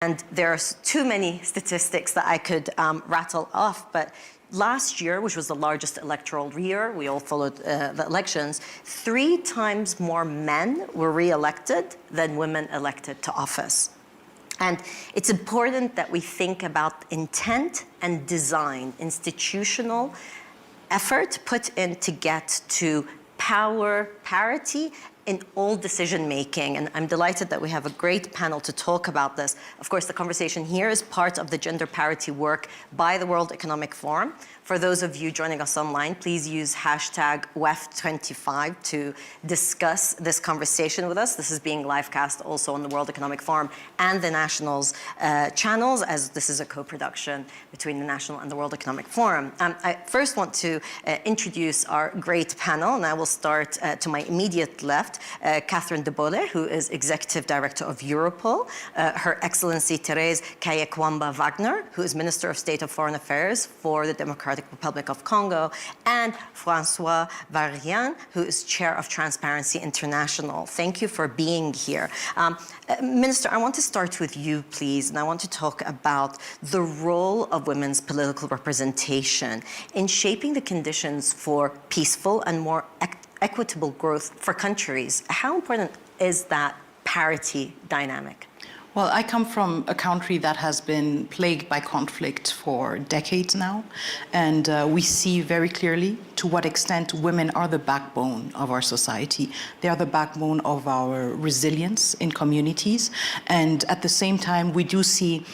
And there are too many statistics that I could rattle off, but last year, which was the largest electoral year, we all followed the elections, 3 times more men were re-elected than women elected to office. And it's important that we think about intent and design, institutional effort put in to get to power parity in all decision-making. And I'm delighted that we have a great panel to talk about this. Of course, the conversation here is part of the gender parity work by the World Economic Forum. For those of you joining us online, please use hashtag WEF25 to discuss this conversation with us. This is being livecast also on the World Economic Forum and the National's channels, as this is a co-production between the National and the World Economic Forum. I first want to introduce our great panel, and I will start to my immediate left. Catherine de Bolle, who is Executive Director of Europol, Her Excellency Therese Kayekwamba-Wagner, who is Minister of State of Foreign Affairs for the Democratic Republic of Congo, and François Varian, who is Chair of Transparency International. Thank you for being here. Minister, I want to start with you, please, and I want to talk about the role of women's political representation in shaping the conditions for peaceful and more equitable growth for countries. How important is that parity dynamic? Well, I come from a country that has been plagued by conflict for decades now, and we see very clearly to what extent women are the backbone of our society. They are the backbone of our resilience in communities, and at the same time, we do see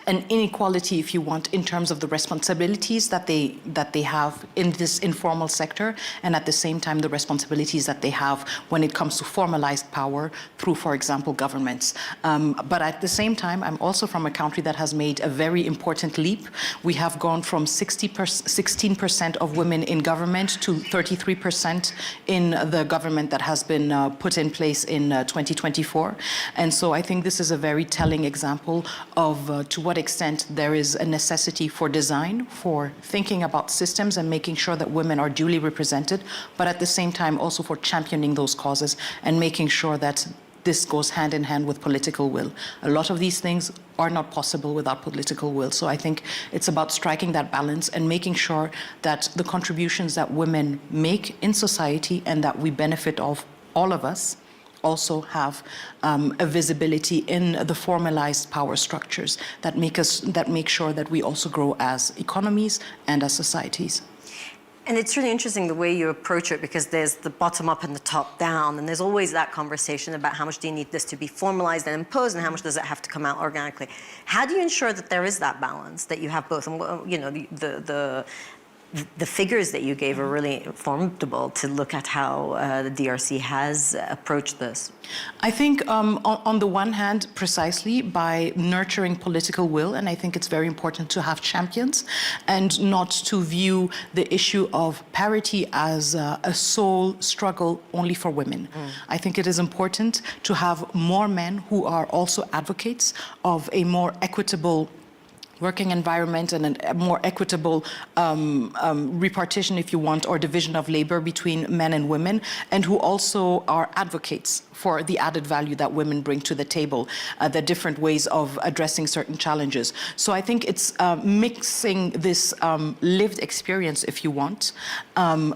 an inequality, if you want, in terms of the responsibilities that they have in this informal sector, and at the same time the responsibilities that they have when it comes to formalized power through, for example, governments. But at the same time, I'm also from a country that has made a very important leap. We have gone from 16% of women in government to 33% in the government that has been put in place in 2024. And so I think this is a very telling example of to what extent there is a necessity for design, for thinking about systems and making sure that women are duly represented, but at the same time also for championing those causes and making sure that this goes hand in hand with political will. A lot of these things are not possible without political will. So I think it's about striking that balance and making sure that the contributions that women make in society and that we benefit of, all of us, also have a visibility in the formalized power structures that make sure that we also grow as economies and as societies. And it's really interesting the way you approach it, because there's the bottom up and the top down, and there's always that conversation about how much do you need this to be formalized and imposed, and how much does it have to come out organically. How do you ensure that there is that balance, that you have both? And you know, the figures that you gave are really formidable to look at how the DRC has approached this. I think on the one hand, precisely by nurturing political will, and I think it's very important to have champions and not to view the issue of parity as a sole struggle only for women. I think it is important to have more men who are also advocates of a more equitable working environment and a more equitable repartition, if you want, or division of labor between men and women, and who also are advocates for the added value that women bring to the table, the different ways of addressing certain challenges. So I think it's mixing this lived experience, if you want,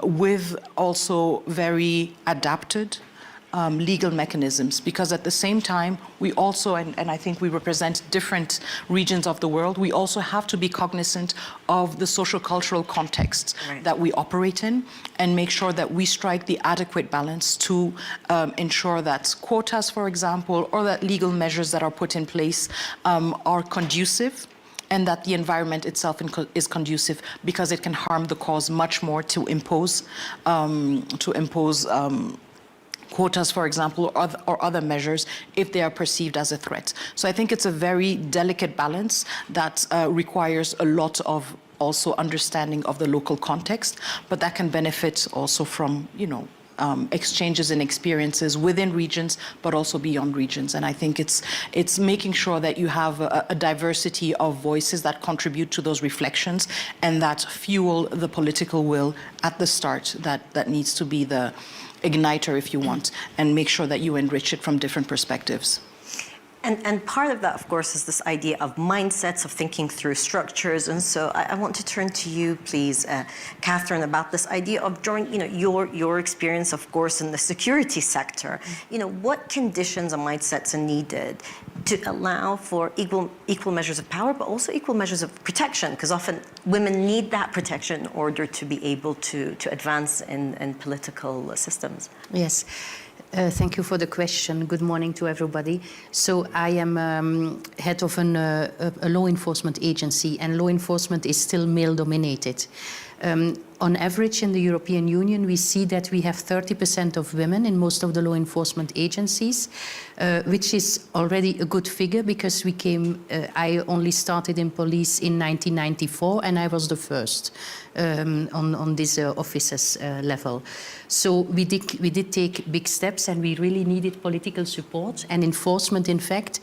with also very adapted legal mechanisms, because at the same time we also, and I think we represent different regions of the world, we also have to be cognizant of the social cultural context that we operate in and make sure that we strike the adequate balance to ensure that quotas, for example, or that legal measures that are put in place are conducive, and that the environment itself is conducive, because it can harm the cause much more to impose quotas, for example, or other measures if they are perceived as a threat. So I think it's a very delicate balance that requires a lot of also understanding of the local context, but that can benefit also from, you know, exchanges and experiences within regions, but also beyond regions. And I think it's making sure that you have a diversity of voices that contribute to those reflections and that fuel the political will at the start that needs to be the igniter, if you want, and make sure that you enrich it from different perspectives. And part of that, of course, is this idea of mindsets, of thinking through structures. And so I want to turn to you, please, Catherine, about this idea of during, your experience, of course, in the security sector. What conditions and mindsets are needed to allow for equal measures of power, but also equal measures of protection? Because often women need that protection in order to be able to advance in political systems. Yes. Thank you for the question. Good morning to everybody. So I am head of a law enforcement agency, and law enforcement is still male-dominated. On average in the European Union, we see that we have 30% of women in most of the law enforcement agencies, which is already a good figure because I only started in police in 1994 and I was the first on this officers level. So we did take big steps and we really needed political support and enforcement, in fact,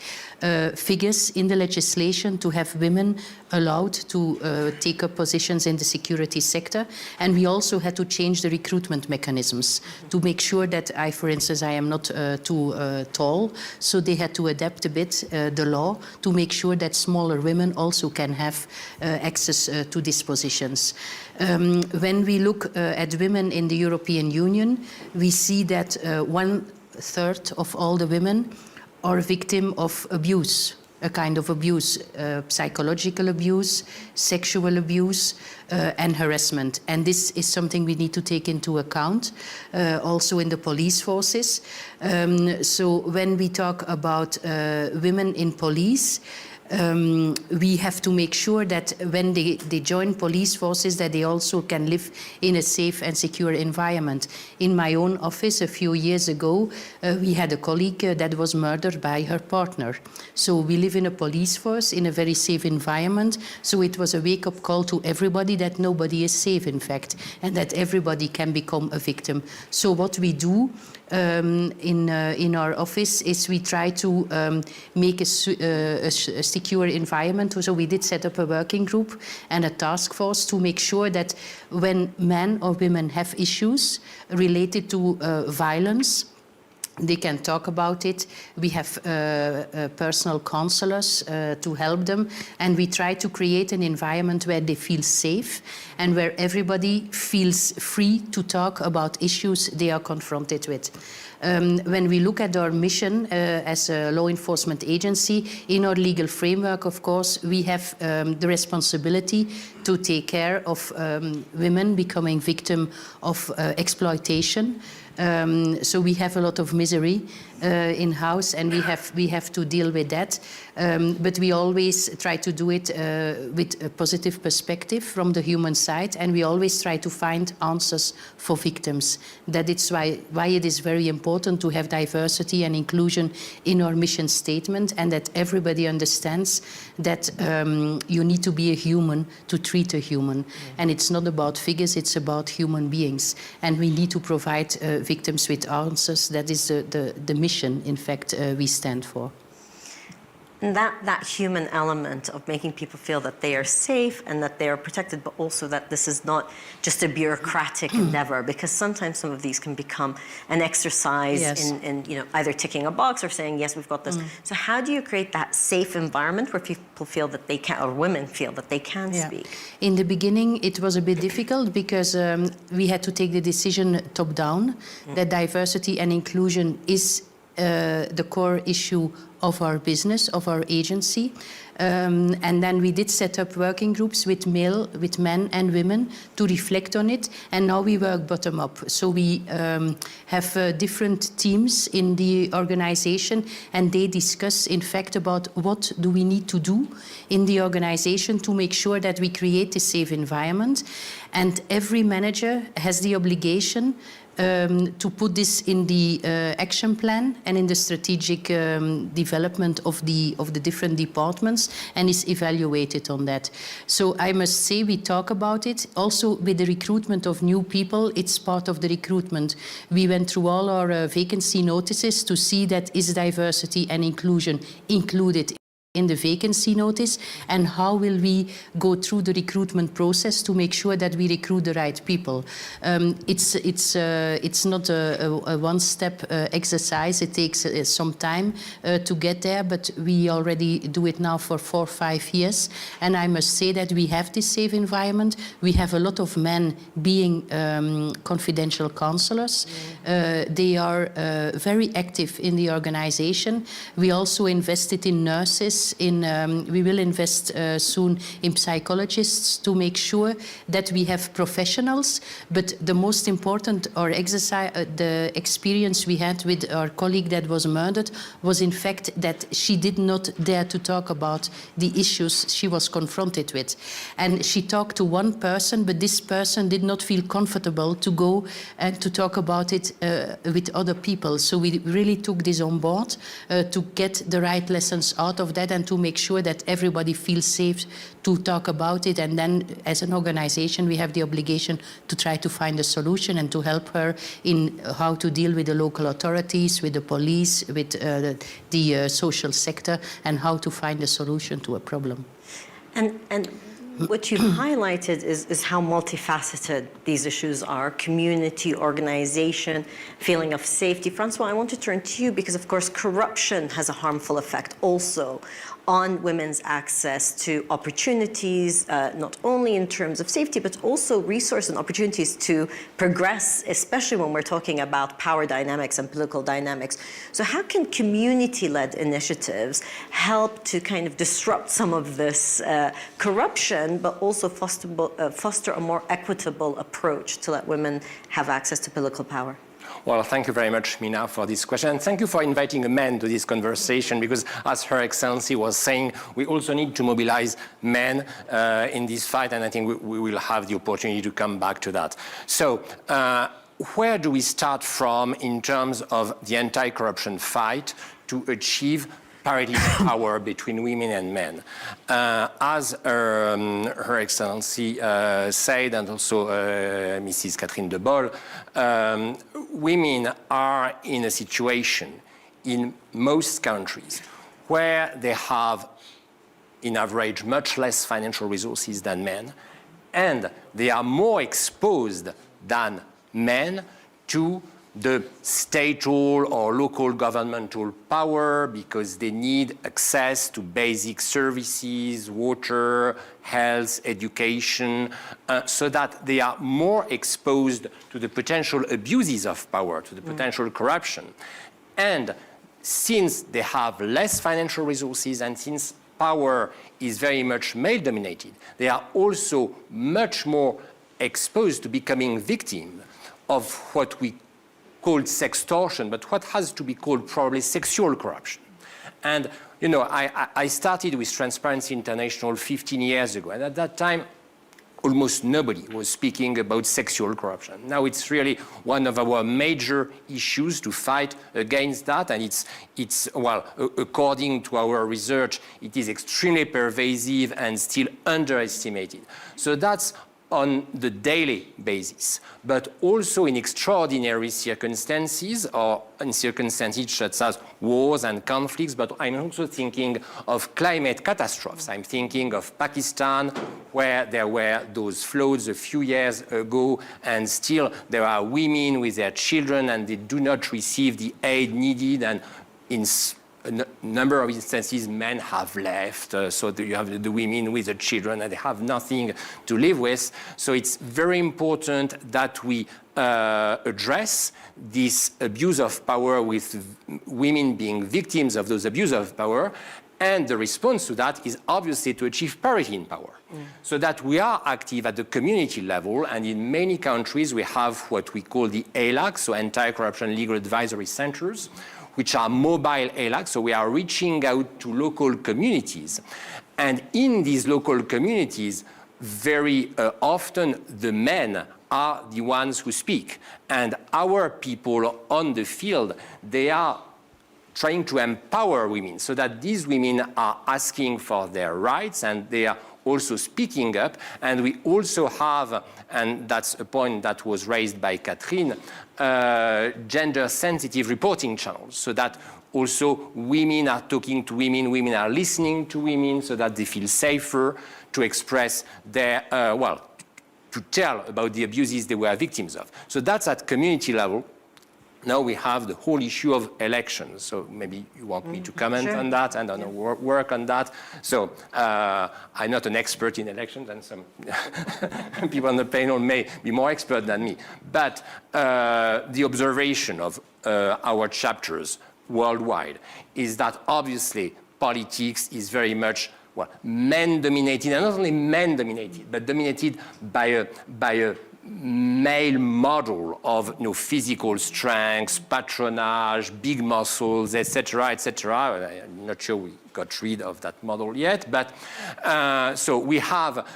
figures in the legislation to have women allowed to take up positions in the security sector. And we also had to change the recruitment mechanisms to make sure that for instance, I am not too tall. So they had to adapt a bit the law to make sure that smaller women also can have access to these positions. When we look at women in the European Union, we see that 1/3 of all the women are victim of abuse, a kind of abuse, psychological abuse, sexual abuse, and harassment. And this is something we need to take into account, also in the police forces. So when we talk about women in police, we have to make sure that when they join police forces that they also can live in a safe and secure environment. In my own office a few years ago, we had a colleague that was murdered by her partner. So we live in a police force in a very safe environment. So it was a wake-up call to everybody that nobody is safe, in fact, and that everybody can become a victim. So what we do in our office is we try to make a secure environment. So we did set up a working group and a task force to make sure that when men or women have issues related to violence, they can talk about it. We have personal counselors to help them, and we try to create an environment where they feel safe and where everybody feels free to talk about issues they are confronted with. When we look at our mission as a law enforcement agency, in our legal framework, of course, we have the responsibility to take care of women becoming victim of exploitation. So we have a lot of misery in-house, and we have to deal with that. But we always try to do it with a positive perspective from the human side, and we always try to find answers for victims. That is why it is very important to have diversity and inclusion in our mission statement, and that everybody understands that you need to be a human to treat a human. And it's not about figures, it's about human beings. And we need to provide victims with answers. That is the mission, in fact, we stand for. And that human element of making people feel that they are safe and that they are protected, but also that this is not just a bureaucratic endeavor, because sometimes some of these can become an exercise in either ticking a box or saying, yes, we've got this. So how do you create that safe environment where people feel that they can, or women feel that they can speak? In the beginning, it was a bit difficult because we had to take the decision top-down that diversity and inclusion is the core issue of our business, of our agency. And then we did set up working groups with men and women to reflect on it. And now we work bottom up. So we have different teams in the organization, and they discuss, in fact, about what do we need to do in the organization to make sure that we create a safe environment. And every manager has the obligation to put this in the action plan and in the strategic development of the different departments, and is evaluated on that. So I must say we talk about it. Also with the recruitment of new people, it's part of the recruitment. We went through all our vacancy notices to see that is diversity and inclusion included in the vacancy notice, and how will we go through the recruitment process to make sure that we recruit the right people. It's not a one-step exercise. It takes some time to get there, but we already do it now for 4 or 5 years. And I must say that we have this safe environment. We have a lot of men being confidential counselors. They are very active in the organization. We also invested in nurses. We will invest soon in psychologists to make sure that we have professionals. But the most important, the experience we had with our colleague that was murdered was in fact that she did not dare to talk about the issues she was confronted with. And she talked to one person, but this person did not feel comfortable to go and to talk about it with other people. So we really took this on board to get the right lessons out of that and to make sure that everybody feels safe to talk about it. And then as an organization, we have the obligation to try to find a solution and to help her in how to deal with the local authorities, with the police, with the social sector, and how to find a solution to a problem. And what you've highlighted is how multifaceted these issues are: community, organization, feeling of safety. Francois, I want to turn to you because, of course, corruption has a harmful effect also on women's access to opportunities, not only in terms of safety, but also resource and opportunities to progress, especially when we're talking about power dynamics and political dynamics. So how can community-led initiatives help to kind of disrupt some of this corruption, but also foster a more equitable approach to let women have access to political power? Well, thank you very much, Mina, for this question. And thank you for inviting a man to this conversation, because as Her Excellency was saying, we also need to mobilize men in this fight, and I think we will have the opportunity to come back to that. So where do we start from in terms of the anti-corruption fight to achieve parity power between women and men? As Her Excellency said, and also Mrs. Catherine de Boll, women are in a situation in most countries where they have, in average, much less financial resources than men, and they are more exposed than men to the statal or local governmental power because they need access to basic services, water, health, education, so that they are more exposed to the potential abuses of power, to the potential corruption. And since they have less financial resources and since power is very much male-dominated, they are also much more exposed to becoming victims of what we called sextortion, but what has to be called probably sexual corruption. And, you know, I started with Transparency International 15 years ago, and at that time, almost nobody was speaking about sexual corruption. Now it's really one of our major issues to fight against that, and well, according to our research, it is extremely pervasive and still underestimated. So that's on the daily basis, but also in extraordinary circumstances or in circumstances such as wars and conflicts, but I'm also thinking of climate catastrophes. I'm thinking of Pakistan, where there were those floods a few years ago, and still there are women with their children and they do not receive the aid needed, and in a number of instances, men have left, so you have the women with the children and they have nothing to live with. So it's very important that we address this abuse of power with women being victims of those abuse of power. And the response to that is obviously to achieve parity in power. So that we are active at the community level, and in many countries we have what we call the ALAC, so Anti-Corruption Legal Advisory Centers, which are mobile ALAC, so we are reaching out to local communities. And in these local communities, very often the men are the ones who speak. And our people on the field, they are trying to empower women so that these women are asking for their rights and they are also speaking up. And we also have, and that's a point that was raised by Catherine, gender-sensitive reporting channels, so that also women are talking to women, women are listening to women so that they feel safer to express their, to tell about the abuses they were victims of. So that's at community level. Now we have the whole issue of elections. So maybe you want me to comment Sure. on that and on work on that. So I'm not an expert in elections, and some people on the panel may be more expert than me. But the observation of our chapters worldwide is that obviously politics is very much men-dominated, and not only men-dominated, but dominated by a male model of physical strength, patronage, big muscles, etc., etc. I'm not sure we got rid of that model yet, but so we have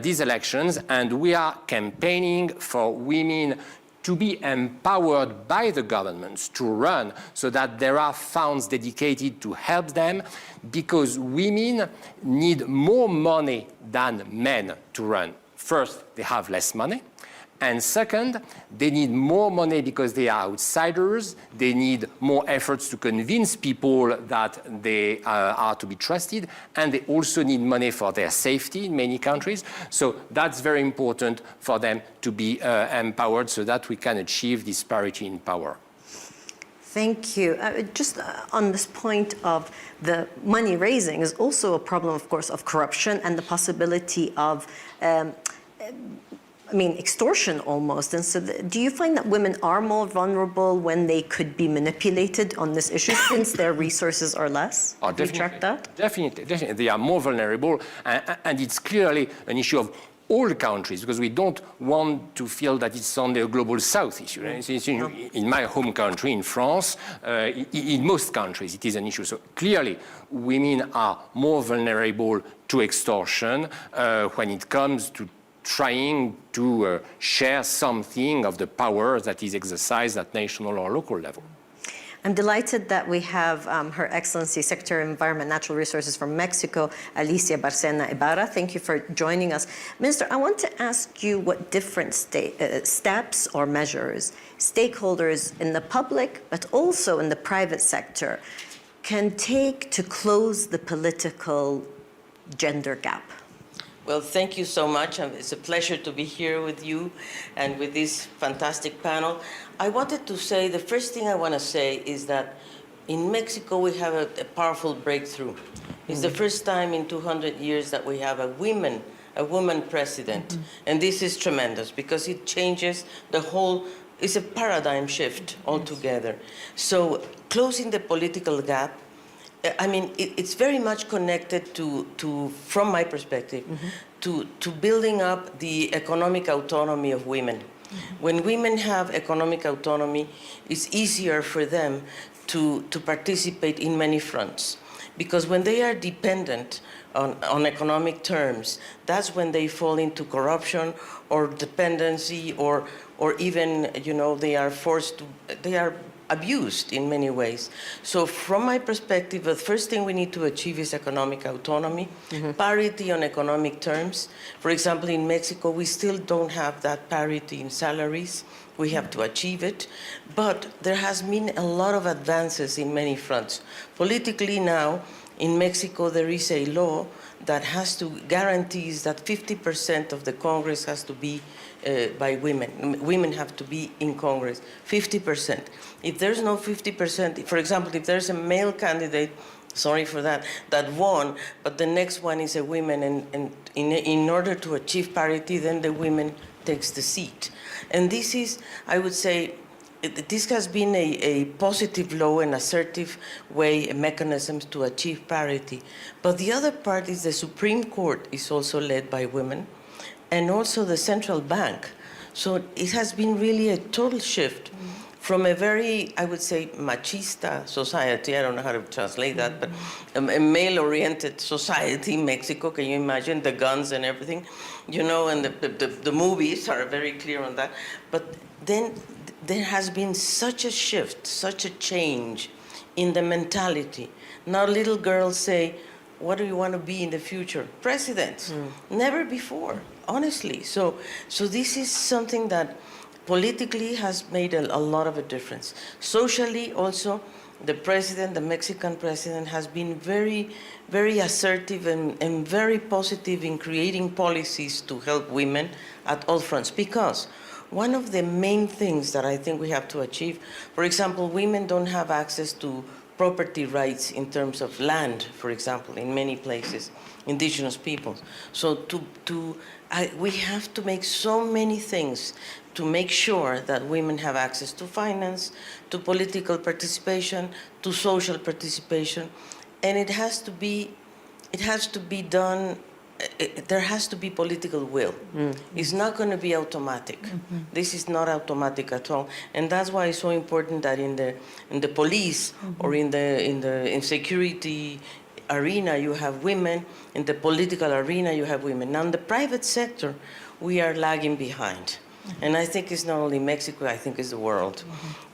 these elections, and we are campaigning for women to be empowered by the governments to run, so that there are funds dedicated to help them, because women need more money than men to run. First, they have less money. And second, they need more money because they are outsiders. They need more efforts to convince people that they are to be trusted. And they also need money for their safety in many countries. So that's very important for them to be empowered so that we can achieve this parity in power. Thank you. Just on this point of the money raising is also a problem, of course, of corruption and the possibility of extortion almost. And so do you find that women are more vulnerable when they could be manipulated on this issue since their resources are less? Oh, Have you tracked that? Definitely. They are more vulnerable. And it's clearly an issue of all countries, because we don't want to feel that it's only a global south issue. In my home country, in France, in most countries, it is an issue. So clearly, women are more vulnerable to extortion when it comes to trying to share something of the power that is exercised at national or local level. I'm delighted that we have Her Excellency Secretary of Environment and Natural Resources from Mexico, Alicia Barcena Ibarra. Thank you for joining us. Minister, I want to ask you what different steps or measures stakeholders in the public, but also in the private sector, can take to close the political gender gap. Well, thank you so much. It's a pleasure to be here with you and with this fantastic panel. I wanted to say, the first thing I want to say is that in Mexico we have a powerful breakthrough. It's the first time in 200 years that we have a woman president. And this is tremendous because it changes the whole, it's a paradigm shift altogether. So closing the political gap, it's very much connected to from my perspective, to building up the economic autonomy of women. When women have economic autonomy, it's easier for them to participate in many fronts. Because when they are dependent on economic terms, that's when they fall into corruption or dependency or even, they are abused in many ways. So from my perspective, the first thing we need to achieve is economic autonomy, parity on economic terms. For example, in Mexico, we still don't have that parity in salaries. We have to achieve it. But there has been a lot of advances in many fronts. Politically now, in Mexico, there is a law that guarantees that 50% of the Congress has to be by women. Women have to be in Congress, 50%. If there's no 50%, for example, if there's a male candidate, sorry for that won, but the next one is a woman, and in order to achieve parity, then the women takes the seat. And this is, I would say, this has been a positive law and assertive way, mechanisms to achieve parity. But the other part is the Supreme Court is also led by women, and also the central bank. So it has been really a total shift from a very, I would say, machista society. I don't know how to translate that, but a male-oriented society in Mexico. Can you imagine the guns and everything? And the movies are very clear on that. But then there has been such a shift, such a change in the mentality. Now little girls say, what do you want to be in the future? President. Never before, honestly. So this is something that politically has made a lot of a difference. Socially also, the president, the Mexican president, has been very, very assertive and very positive in creating policies to help women at all fronts. Because one of the main things that I think we have to achieve, for example, women don't have access to property rights in terms of land, for example, in many places, indigenous peoples. So we have to make so many things to make sure that women have access to finance, to political participation, to social participation, and it has to be done. There has to be political will. It's not going to be automatic. This is not automatic at all, and that's why it's so important that in the police or in security arena you have women. In the political arena you have women. Now in the private sector, we are lagging behind. And I think it's not only Mexico, I think it's the world.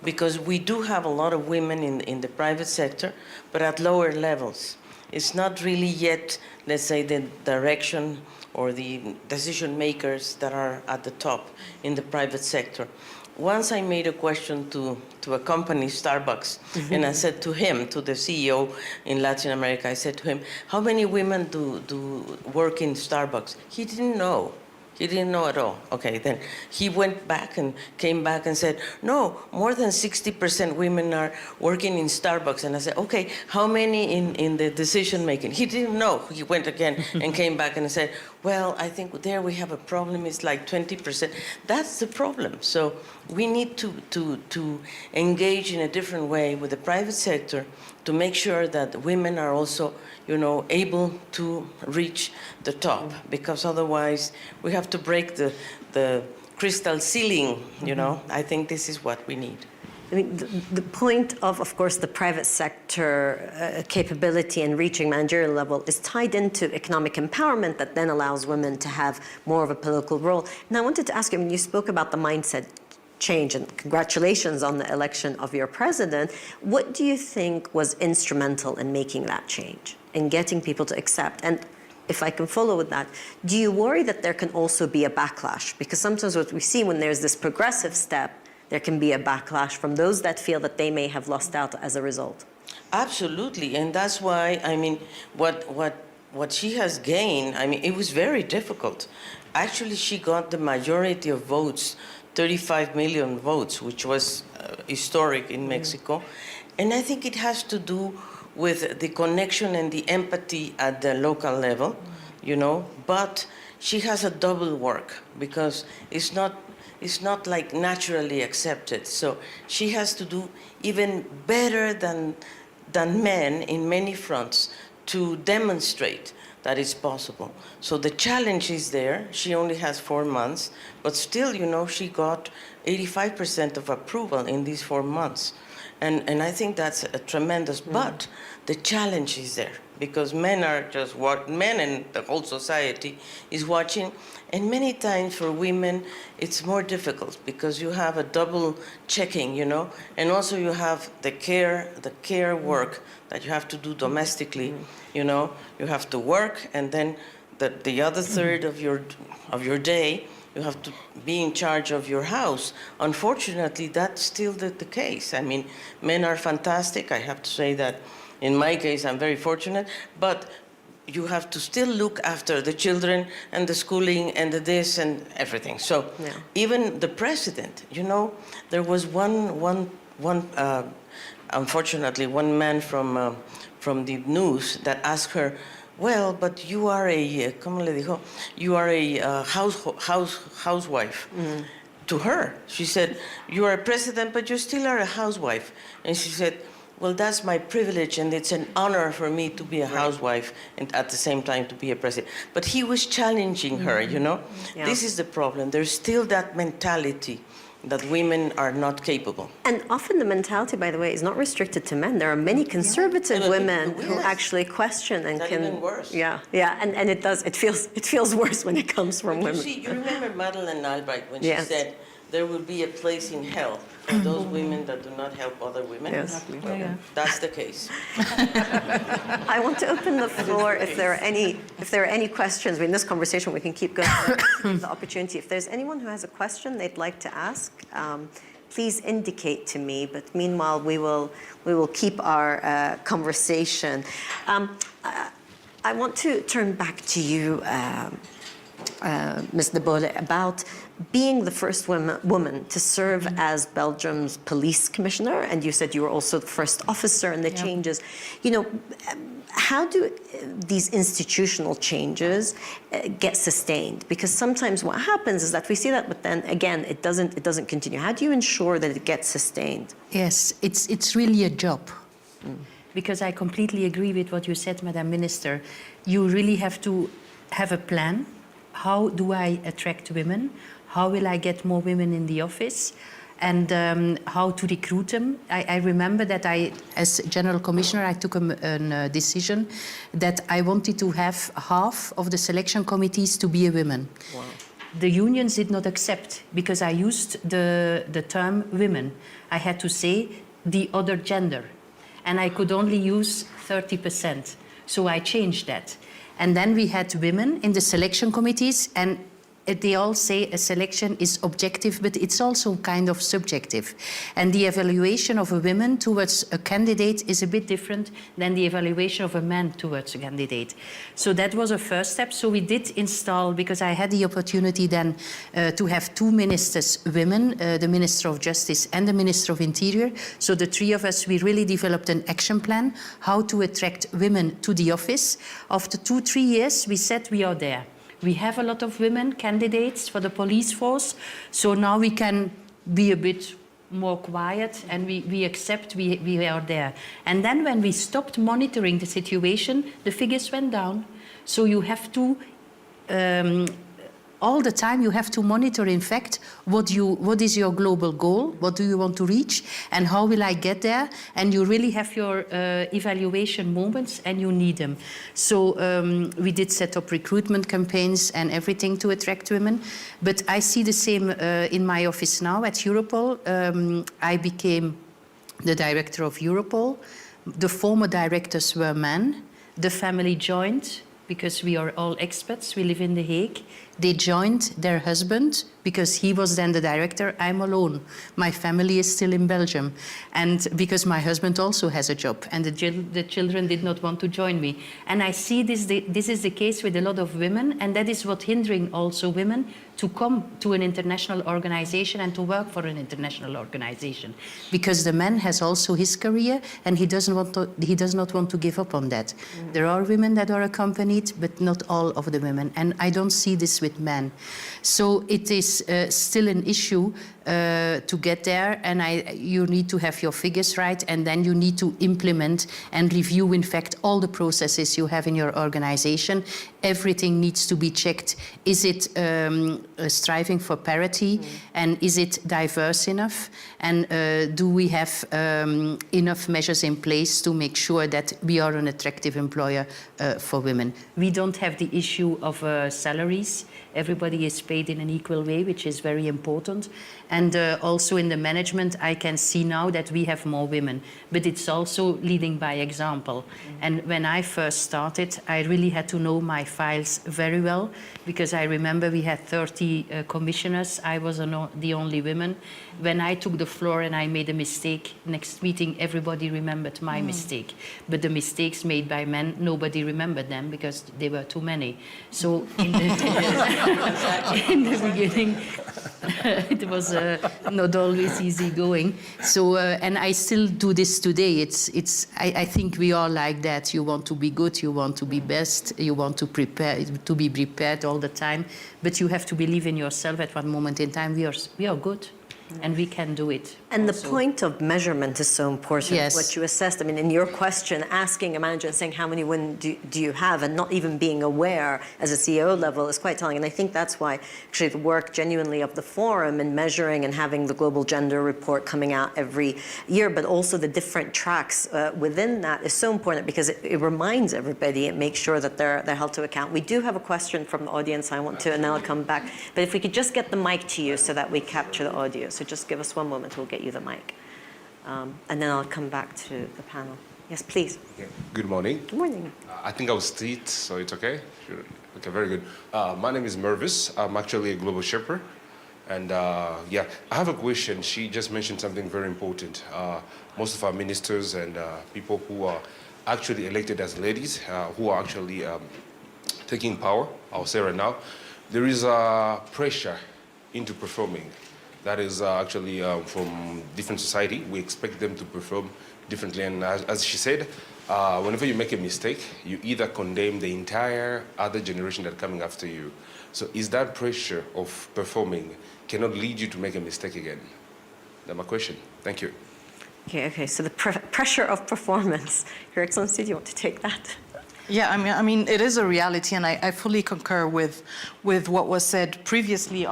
Because we do have a lot of women in the private sector, but at lower levels. It's not really yet, let's say, the direction or the decision makers that are at the top in the private sector. Once I made a question to a company, Starbucks, and I said to him, to the CEO in Latin America, I said to him, how many women do work in Starbucks? He didn't know. He didn't know at all. Okay, then he went back and came back and said, no, more than 60% women are working in Starbucks. And I said, okay, how many in the decision making? He didn't know. He went again and came back and said, well, I think there we have a problem. It's like 20%. That's the problem. So we need to engage in a different way with the private sector to make sure that women are also, able to reach the top, because otherwise we have to break the crystal ceiling, I think this is what we need. I mean, the point of course, the private sector capability and reaching managerial level is tied into economic empowerment that then allows women to have more of a political role. And I wanted to ask you, when you spoke about the mindset change, and congratulations on the election of your president, what do you think was instrumental in making that change, in getting people to accept? And if I can follow with that, do you worry that there can also be a backlash? Because sometimes what we see when there's this progressive step, there can be a backlash from those that feel that they may have lost out as a result. Absolutely, and that's why, what she has gained, it was very difficult. Actually, she got the majority of votes, 35 million votes, which was historic in Mexico. And I think it has to do with the connection and the empathy at the local level, but she has a double work because it's not like naturally accepted. So she has to do even better than men in many fronts to demonstrate that it's possible. So the challenge is there. She only has 4 months, but still, she got 85% of approval in these 4 months. And I think that's a tremendous, but the challenge is there because men are just men and the whole society is watching. And many times for women, it's more difficult because you have a double checking, and also you have the care work that you have to do domestically, you have to work, and then the other third of your day, you have to be in charge of your house. Unfortunately, that's still the case. Men are fantastic. I have to say that in my case, I'm very fortunate, but you have to still look after the children and the schooling and the this and everything. So even the president, there was one unfortunately, one man from the news that asked her, well, but you are a, ¿cómo le dijo? You are a housewife. To her, she said, you are a president, but you still are a housewife. And she said, well, that's my privilege, and it's an honor for me to be a housewife and at the same time to be a president. But he was challenging her, Yeah. This is the problem. There's still that mentality that women are not capable. And often the mentality, by the way, is not restricted to men. There are many conservative women who actually question and can. Even worse. Yeah, and it feels worse when it comes from women. You remember Madeleine Albright when she said there will be a place in hell for those women that do not help other women? Yes. Well, that's the case. I want to open the floor if there are any questions. In this conversation, we can keep going. The opportunity. If there's anyone who has a question they'd like to ask, please indicate to me. But meanwhile, we will keep our conversation. I want to turn back to you, Ms. De Bolle, about being the first woman to serve as Belgium's police commissioner, and you said you were also the first officer in the changes. You know, how do these institutional changes get sustained? Because sometimes what happens is that we see that, but then again, it doesn't continue. How do you ensure that it gets sustained? Yes, it's really a job. Because I completely agree with what you said, Madam Minister. You really have to have a plan. How do I attract women? How will I get more women in the office? And how to recruit them. I remember that as General Commissioner, I took a decision that I wanted to have half of the selection committees to be a women. Wow. The unions did not accept because I used the term women. I had to say the other gender. And I could only use 30%. So I changed that. And then we had women in the selection committees, and they all say a selection is objective, but it's also kind of subjective. And the evaluation of a woman towards a candidate is a bit different than the evaluation of a man towards a candidate. So that was a first step. So we did install, because I had the opportunity then to have two ministers, women, the Minister of Justice and the Minister of Interior. So the three of us, we really developed an action plan, how to attract women to the office. After 2-3 years, we said we are there. We have a lot of women candidates for the police force, so now we can be a bit more quiet and we accept we are there. And then when we stopped monitoring the situation, the figures went down. So you have to, all the time you have to monitor, in fact, what is your global goal, what do you want to reach, and how will I get there? And you really have your evaluation moments, and you need them. So we did set up recruitment campaigns and everything to attract women. But I see the same in my office now at Europol. I became the director of Europol. The former directors were men. The family joined because we are all expats. We live in The Hague. They joined their husband because he was then the director. I'm alone. My family is still in Belgium. And because my husband also has a job, and the children did not want to join me. And I see this is the case with a lot of women, and that is what hindering also women to come to an international organization and to work for an international organization. Because the man has also his career, and he does not want to give up on that. There are women that are accompanied, but not all of the women. And I don't see this with men. So it is still an issue to get there, and you need to have your figures right, and then you need to implement and review, in fact, all the processes you have in your organization. Everything needs to be checked. Is it striving for parity, and is it diverse enough? And do we have enough measures in place to make sure that we are an attractive employer for women? We don't have the issue of salaries. Everybody is paid in an equal way, which is very important. And also in the management, I can see now that we have more women, but it's also leading by example. And when I first started, I really had to know my files very well, because I remember we had 30 commissioners. I was the only woman. When I took the floor and I made a mistake, next meeting everybody remembered my mistake. But the mistakes made by men, nobody remembered them because they were too many. So in the beginning, it was not always easy going. So and I still do this today. I think we are like that. You want to be good, you want to be best, you want to be prepared all the time. But you have to believe in yourself. At one moment in time, we are good. And we can do it. And also. The point of measurement is so important. Yes. What you assessed, I mean, in your question, asking a manager and saying how many women do you have, and not even being aware as a CEO level is quite telling. And I think that's why actually the work genuinely of the forum in measuring and having the global gender report coming out every year, but also the different tracks within that is so important, because it reminds everybody and makes sure that they're held to account. We do have a question from the audience I want to, and then I'll come back. But if we could just get the mic to you so that we capture the audio. So just give us one moment, we'll get you the mic. And then I'll come back to the panel. Yes, please. Yeah. Good morning. Good morning. I think I was seated, so it's okay? Sure. Okay, very good. My name is Mervis. I'm actually a global shipper. And yeah, I have a question. She just mentioned something very important. Most of our ministers and people who are actually elected as ladies, who are actually taking power, I'll say right now, there is pressure into performing. That is actually from different society. We expect them to perform differently. And as she said, whenever you make a mistake, you either condemn the entire other generation that's coming after you. So is that pressure of performing cannot lead you to make a mistake again? That's my question. Thank you. Okay, so the pressure of performance. Your Excellency, do you want to take that? Yeah, I mean, it is a reality, and I fully concur with what was said previously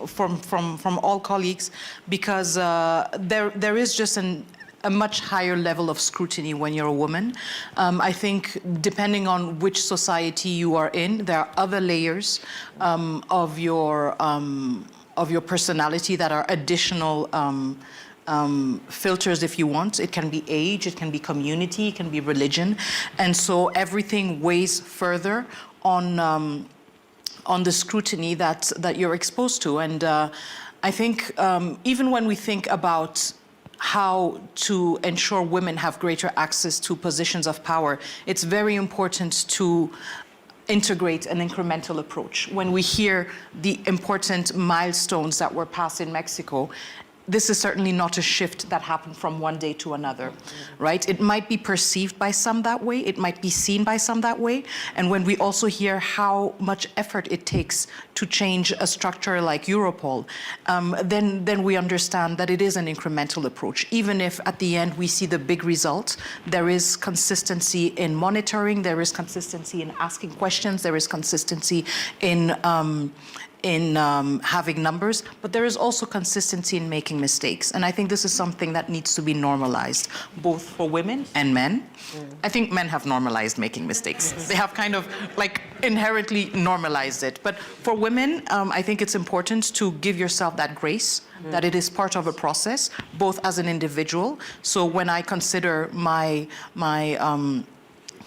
from all colleagues, because there is just a much higher level of scrutiny when you're a woman. I think depending on which society you are in, there are other layers of your personality that are additional filters, if you want. It can be age, it can be community, it can be religion, and so everything weighs further on the scrutiny that you're exposed to. And I think even when we think about how to ensure women have greater access to positions of power, it's very important to integrate an incremental approach. When we hear the important milestones that were passed in Mexico, this is certainly not a shift that happened from one day to another, right? It might be perceived by some that way, it might be seen by some that way, and when we also hear how much effort it takes to change a structure like Europol, then we understand that it is an incremental approach. Even if at the end we see the big result, there is consistency in monitoring, there is consistency in asking questions, there is consistency in having numbers, but there is also consistency in making mistakes. And I think this is something that needs to be normalized, both for women and men. I think men have normalized making mistakes. They have kind of like inherently normalized it. But for women, I think it's important to give yourself that grace, that it is part of a process, both as an individual. So when I consider my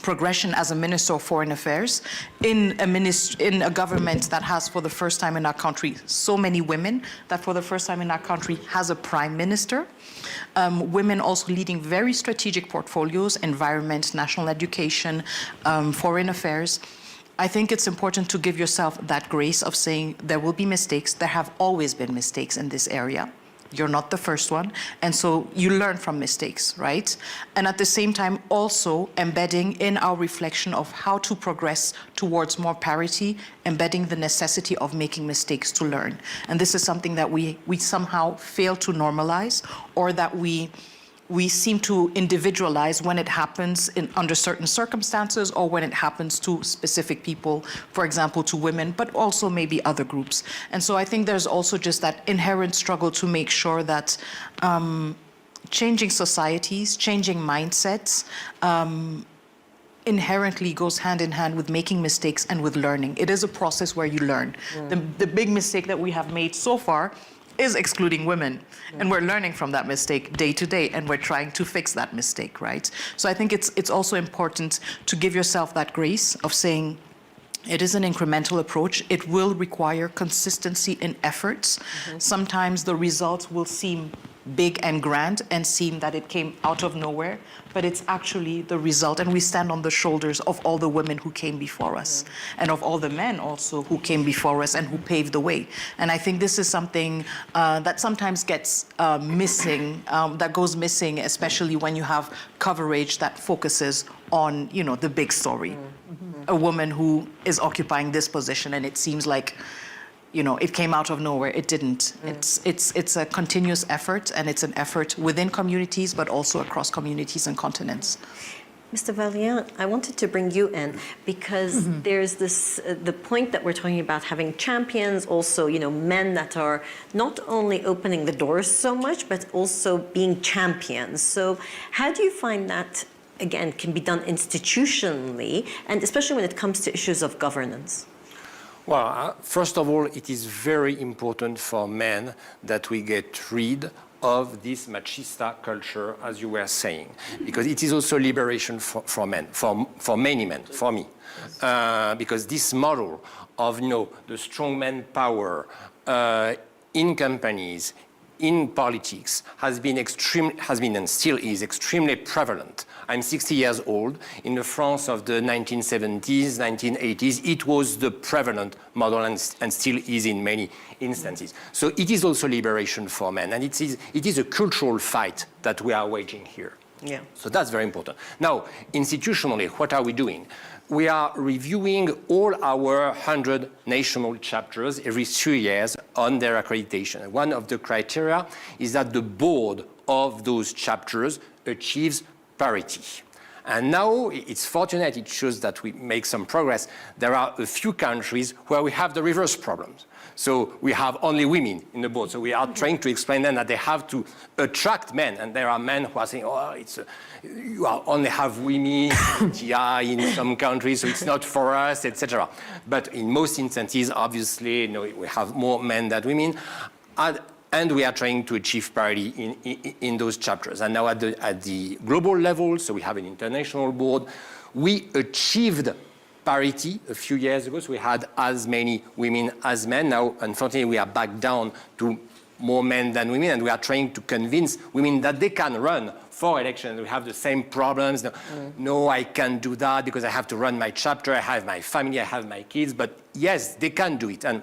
progression as a Minister of Foreign Affairs in a government that has for the first time in our country so many women, that for the first time in our country has a Prime Minister, women also leading very strategic portfolios, environment, national education, foreign affairs. I think it's important to give yourself that grace of saying there will be mistakes. There have always been mistakes in this area. You're not the first one. And so you learn from mistakes, right? And at the same time, also embedding in our reflection of how to progress towards more parity, embedding the necessity of making mistakes to learn. And this is something that we somehow fail to normalize, or that we seem to individualize when it happens under certain circumstances, or when it happens to specific people, for example, to women, but also maybe other groups. And so I think there's also just that inherent struggle to make sure that changing societies, changing mindsets, inherently goes hand in hand with making mistakes and with learning. It is a process where you learn. The big mistake that we have made so far is excluding women. And we're learning from that mistake day to day, and we're trying to fix that mistake, right? So I think it's also important to give yourself that grace of saying, it is an incremental approach. It will require consistency in efforts. Sometimes the results will seem big and grand and seem that it came out of nowhere, but it's actually the result, and we stand on the shoulders of all the women who came before us, and of all the men also who came before us and who paved the way. And I think this is something that sometimes gets missing, that goes missing, especially when you have coverage that focuses on, the big story. A woman who is occupying this position, and it seems like it came out of nowhere. It didn't. It's a continuous effort, and it's an effort within communities, but also across communities and continents. Mr. Vaillant, I wanted to bring you in because there's this, the point that we're talking about having champions, also, men that are not only opening the doors so much, but also being champions. So how do you find that, again, can be done institutionally, and especially when it comes to issues of governance? Well, first of all, it is very important for men that we get rid of this machista culture, as you were saying, because it is also liberation for men, for many men, for me. Because this model of, the strong man power in companies, in politics, has been and still is extremely prevalent. I'm 60 years old. In the France of the 1970s, 1980s, it was the prevalent model and still is in many instances. So it is also liberation for men, and it is a cultural fight that we are waging here. Yeah. So that's very important. Now, institutionally, what are we doing? We are reviewing all our 100 national chapters every 3 years on their accreditation. One of the criteria is that the board of those chapters achieves parity. And now it's fortunate, it shows that we make some progress. There are a few countries where we have the reverse problems. So we have only women in the board. So we are trying to explain them that they have to attract men. And there are men who are saying, oh, you only have women in TI in some countries, so it's not for us, etc. But in most instances, obviously, we have more men than women. And we are trying to achieve parity in those chapters. And now at the global level, so we have an international board, we achieved parity a few years ago, so we had as many women as men. Now, unfortunately, we are back down to more men than women, and we are trying to convince women that they can run for election. We have the same problems. No, I can't do that because I have to run my chapter, I have my family, I have my kids, but yes, they can do it. And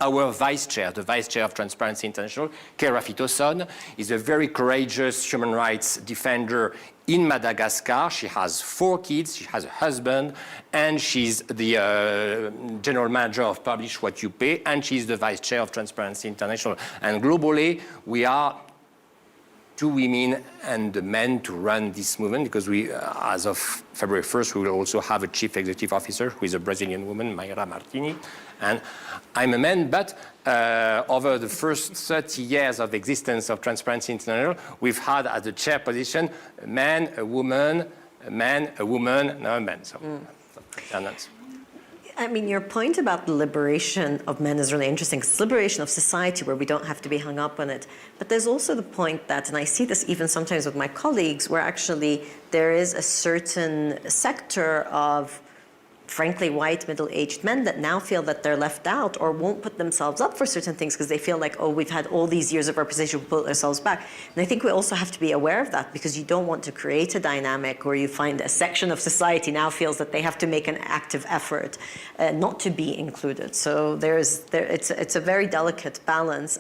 our vice chair, the vice chair of Transparency International, Kera Fitoson, is a very courageous human rights defender in Madagascar. She has 4 kids, she has a husband, and she's the general manager of Publish What You Pay, and she's the vice chair of Transparency International. And globally, we are 2 women and the men to run this movement, because we, as of February 1st, we will also have a chief executive officer who is a Brazilian woman, Mayra Martini, and I'm a man, but over the first 30 years of existence of Transparency International, we've had as the chair position a man, a woman, a man, a woman, now a man. So, I mean, your point about the liberation of men is really interesting. It's liberation of society where we don't have to be hung up on it. But there's also the point that, and I see this even sometimes with my colleagues, where actually there is a certain sector of, frankly, white middle-aged men that now feel that they're left out or won't put themselves up for certain things because they feel like, oh, we've had all these years of representation, we put ourselves back. And I think we also have to be aware of that, because you don't want to create a dynamic where you find a section of society now feels that they have to make an active effort not to be included. So it's a very delicate balance.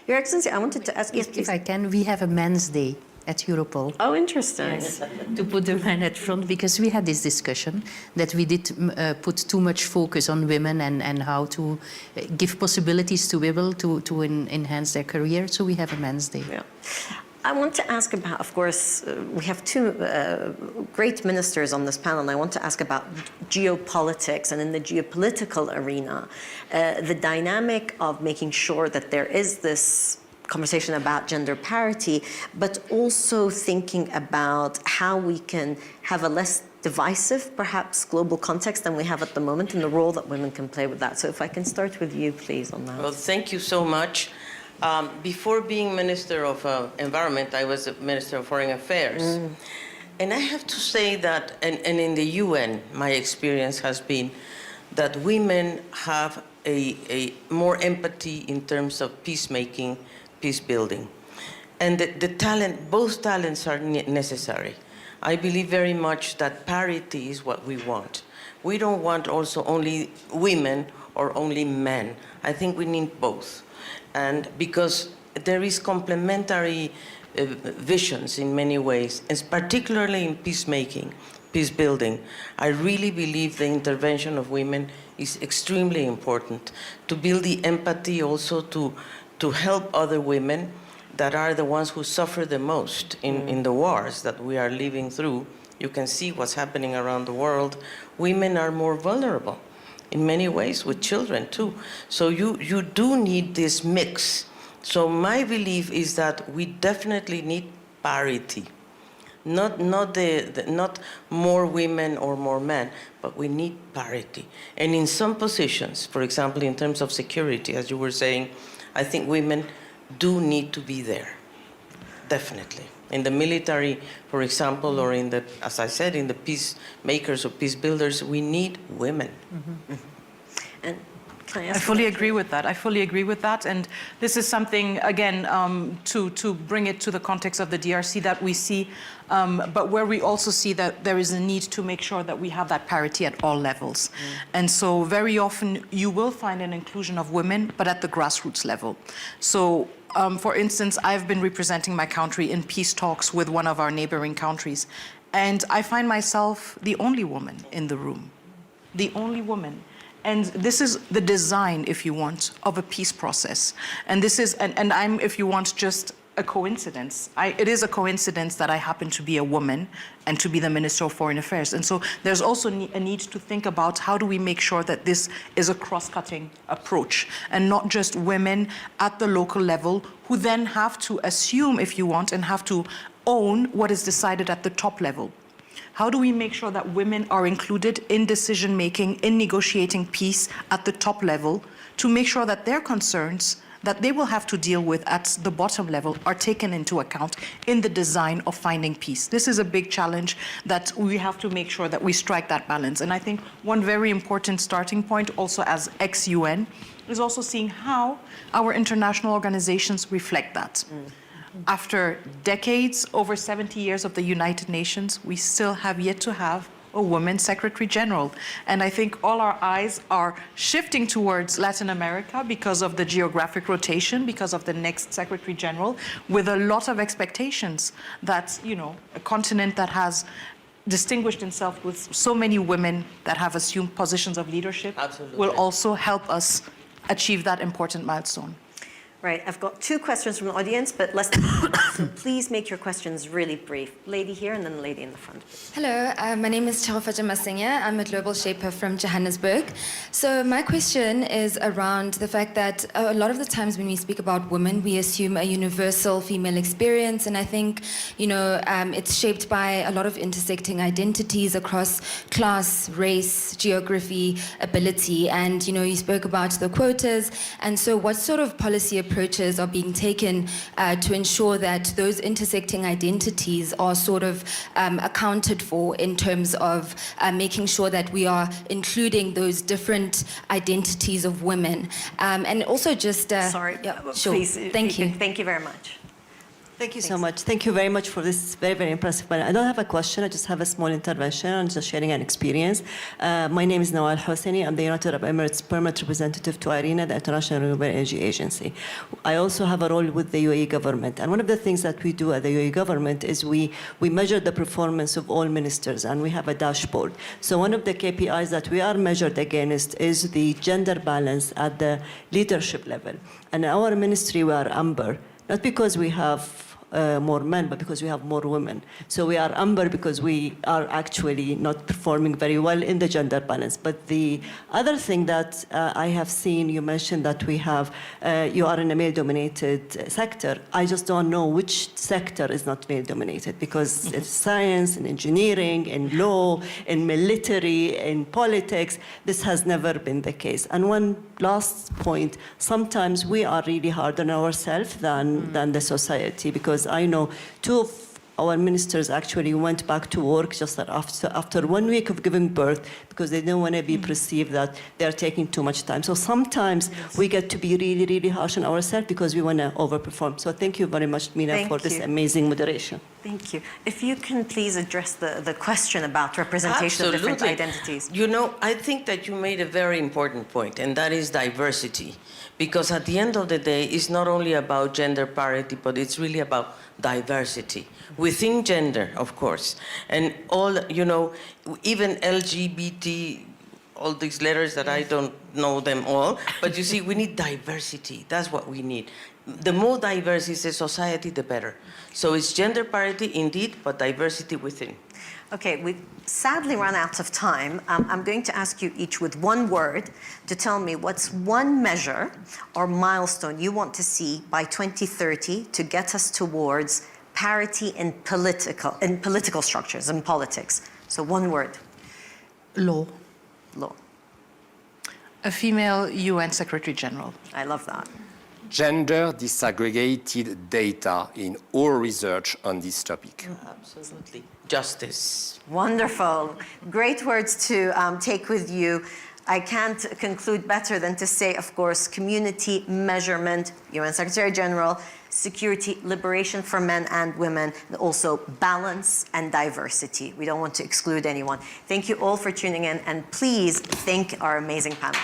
Your Excellency, I wanted to ask you, If I can, we have a Men's Day at Europol. Oh, interesting. Yes, to put the men at front, because we had this discussion that we did put too much focus on women and how to give possibilities to women to enhance their career. So we have a Men's Day. Yeah. I want to ask about, of course, we have 2 great ministers on this panel, and I want to ask about geopolitics, and in the geopolitical arena, the dynamic of making sure that there is this conversation about gender parity, but also thinking about how we can have a less divisive, perhaps, global context than we have at the moment, and the role that women can play with that. So if I can start with you, please, on that. Well, thank you so much. Before being Minister of Environment, I was a Minister of Foreign Affairs. And I have to say that, and in the UN, my experience has been that women have a more empathy in terms of peacemaking, peace building. And the talent, both talents are necessary. I believe very much that parity is what we want. We don't want also only women or only men. I think we need both. And because there is complementary visions in many ways, and particularly in peacemaking, peace building, I really believe the intervention of women is extremely important to build the empathy, also to help other women that are the ones who suffer the most in the wars that we are living through. You can see what's happening around the world. Women are more vulnerable in many ways, with children too. So you do need this mix. So my belief is that we definitely need parity. Not more women or more men, but we need parity. And in some positions, for example, in terms of security, as you were saying, I think women do need to be there, definitely. In the military, for example, or in the, as I said, in the peacemakers or peace builders, we need women. And Can I I ask fully you? agree with that. I fully agree with that. And this is something, again, to bring it to the context of the DRC that we see, but where we also see that there is a need to make sure that we have that parity at all levels. And so very often you will find an inclusion of women, but at the grassroots level. So for instance, I've been representing my country in peace talks with one of our neighboring countries. And I find myself the only woman in the room, the only woman. And this is the design, if you want, of a peace process. And this is, and I'm, if you want, just a coincidence. It is a coincidence that I happen to be a woman and to be the Minister of Foreign Affairs. And so there's also a need to think about how do we make sure that this is a cross-cutting approach and not just women at the local level who then have to assume, if you want, and have to own what is decided at the top level. How do we make sure that women are included in decision-making, in negotiating peace at the top level, to make sure that their concerns that they will have to deal with at the bottom level are taken into account in the design of finding peace? This is a big challenge that we have to make sure that we strike that balance. And I think one very important starting point also as ex-UN is also seeing how our international organizations reflect that. After decades, over 70 years of the United Nations, we still have yet to have a woman Secretary General. And I think all our eyes are shifting towards Latin America because of the geographic rotation, because of the next Secretary General, with a lot of expectations that, you know, a continent that has distinguished itself with so many women that have assumed positions of leadership will also help us achieve that important milestone. Right, I've got two questions from the audience, but let's so please make your questions really brief. Lady here and then the lady in the front. Hello, my name is Chirofaja Masenya. I'm a global shaper from Johannesburg. So my question is around the fact that a lot of the times when we speak about women, we assume a universal female experience, and I think, you know, it's shaped by a lot of intersecting identities across class, race, geography, ability, and, you know, you spoke about the quotas, and so what sort of policy approaches are being taken to ensure that those intersecting identities are sort of accounted for in terms of making sure that we are including those different identities of women. And also just... Sorry, yeah, sure. Please. Thank you. Thank you very much. Thank you so much. Thank you very much for this very, very impressive panel. I don't have a question. I just have a small intervention. I'm just sharing an experience. My name is Nawal Hosseini. I'm the United Arab Emirates Permanent Representative to IRENA, the International Renewable Energy Agency. I also have a role with the UAE government. And one of the things that we do at the UAE government is we measure the performance of all ministers, and we have a dashboard. So one of the KPIs that we are measured against is the gender balance at the leadership level. And in our ministry, we are amber, not because we have more men, but because we have more women. So we are amber because we are actually not performing very well in the gender balance. But the other thing that I have seen, you mentioned that we have, you are in a male-dominated sector. I just don't know which sector is not male-dominated, because it's science, in engineering, in law, in military, in politics. This has never been the case. And one last point, sometimes we are really hard on ourselves than the society, because I know two of our ministers actually went back to work just after 1 week of giving birth, because they don't want to be perceived that they're taking too much time. So sometimes we get to be really, really harsh on ourselves because we want to overperform. So thank you very much, Mina, for this amazing moderation. Thank you. If you can please address the question about representation of different identities. You know, I think that you made a very important point, and that is diversity. Because at the end of the day, it's not only about gender parity, but it's really about diversity. Within gender, of course. And all, you know, even LGBT, all these letters that I don't know them all, but you see, we need diversity. That's what we need. The more diverse is a society, the better. So it's gender parity indeed, but diversity within. Okay, we've sadly run out of time. I'm going to ask you each with one word to tell me what's one measure or milestone you want to see by 2030 to get us towards parity in political structures and politics. So one word. Law. Law. A female UN Secretary General. I love that. Gender disaggregated data in all research on this topic. Absolutely. Justice. Wonderful. Great words to take with you. I can't conclude better than to say, of course, community measurement, UN Secretary General, security, liberation for men and women, and also balance and diversity. We don't want to exclude anyone. Thank you all for tuning in, and please thank our amazing panel.